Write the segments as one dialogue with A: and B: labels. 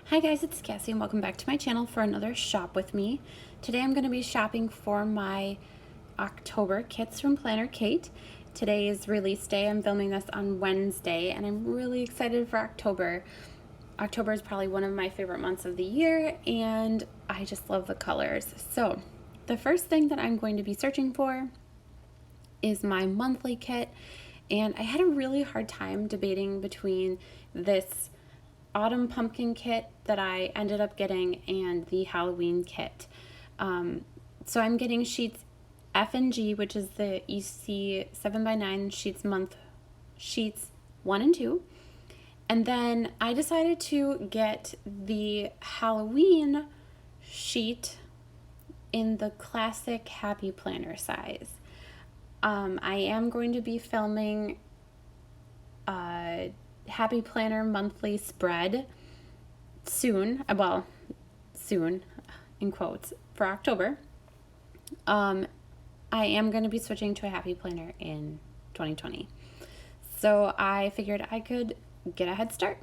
A: Hi guys, it's Cassie and welcome back to my channel for another shop with me. Today I'm going to be shopping for my October kits from Planner Kate. Today is release day. I'm filming this on Wednesday and I'm really excited for October. October is probably one of my favorite months of the year and I just love the colors. So the first thing that I'm going to be searching for is my monthly kit, and I had a really hard time debating between this autumn pumpkin kit that I ended up getting and the Halloween kit. So I'm getting sheets F and G, which is the EC 7x9 sheets 1 and 2. And then I decided to get the Halloween sheet in the classic Happy Planner size. I am going to be filming Happy Planner monthly spread soon, well, soon in quotes, for October. I am going to be switching to a Happy Planner in 2020. So I figured I could get a head start.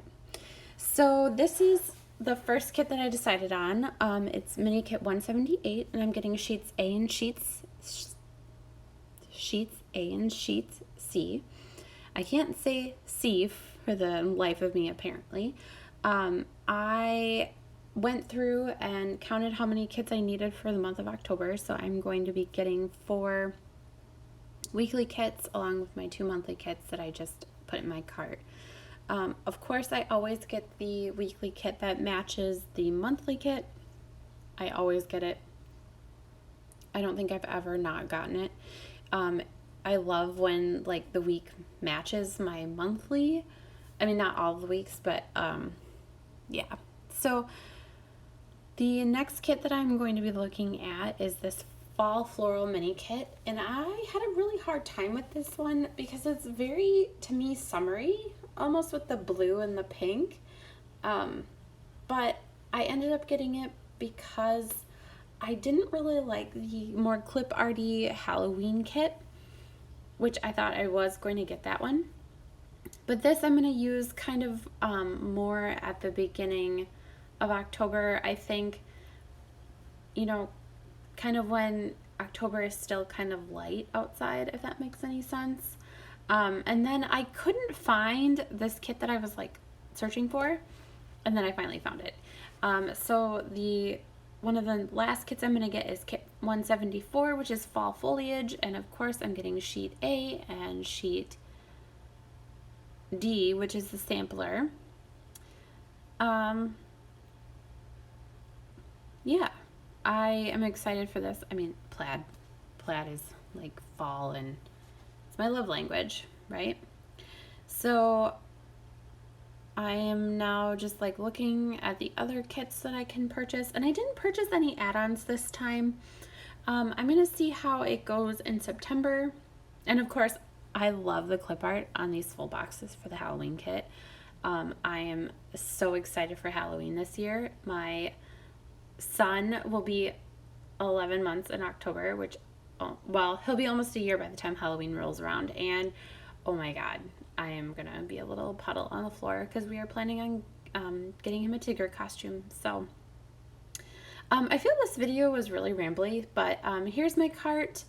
A: So this is the first kit that I decided on. It's mini kit 178 and I'm getting sheets A and sheets A and sheets C. I can't say C for the life of me, apparently. I went through and counted how many kits I needed for the month of October, so I'm going to be getting 4 weekly kits along with my 2 monthly kits that I just put in my cart. Of course, I always get the weekly kit that matches the monthly kit. I always get it. I don't think I've ever not gotten it. I love when like the week matches my monthly. I mean, not all the weeks, but yeah. So the next kit that I'm going to be looking at is this Fall Floral mini kit, and I had a really hard time with this one because it's very, to me, summery, almost with the blue and the pink. But I ended up getting it because I didn't really like the more clip arty Halloween kit, which I thought I was going to get that one. But this I'm going to use kind of more at the beginning of October. I think, you know, kind of when October is still kind of light outside, if that makes any sense. And then I couldn't find this kit that I was like searching for, and then I finally found it. So one of the last kits I'm going to get is kit 174, which is Fall Foliage, and of course I'm getting sheet A and sheet D, which is the sampler. Yeah, I am excited for this. I mean, plaid is like fall and it's my love language, right? So I am now just like looking at the other kits that I can purchase, and I didn't purchase any add-ons this time. I'm gonna see how it goes in September, and of course I love the clip art on these full boxes for the Halloween kit. I am so excited for Halloween this year. My son will be 11 months in October, which, well, he'll be almost a year by the time Halloween rolls around, and oh my god, I am gonna be a little puddle on the floor because we are planning on getting him a Tigger costume. So I feel this video was really rambly, but here's my cart.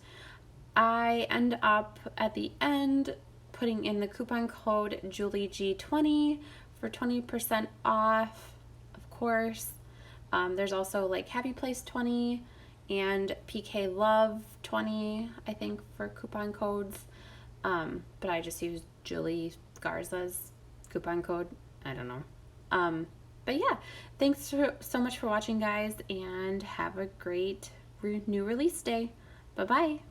A: I end up at the end putting in the coupon code JulieG20 for 20% off, of course. There's also like Happy Place 20 and PK Love 20, I think, for coupon codes. But I just used Julie Garza's coupon code. I don't know. But yeah, thanks so much for watching, guys, and have a great new release day. Bye-bye.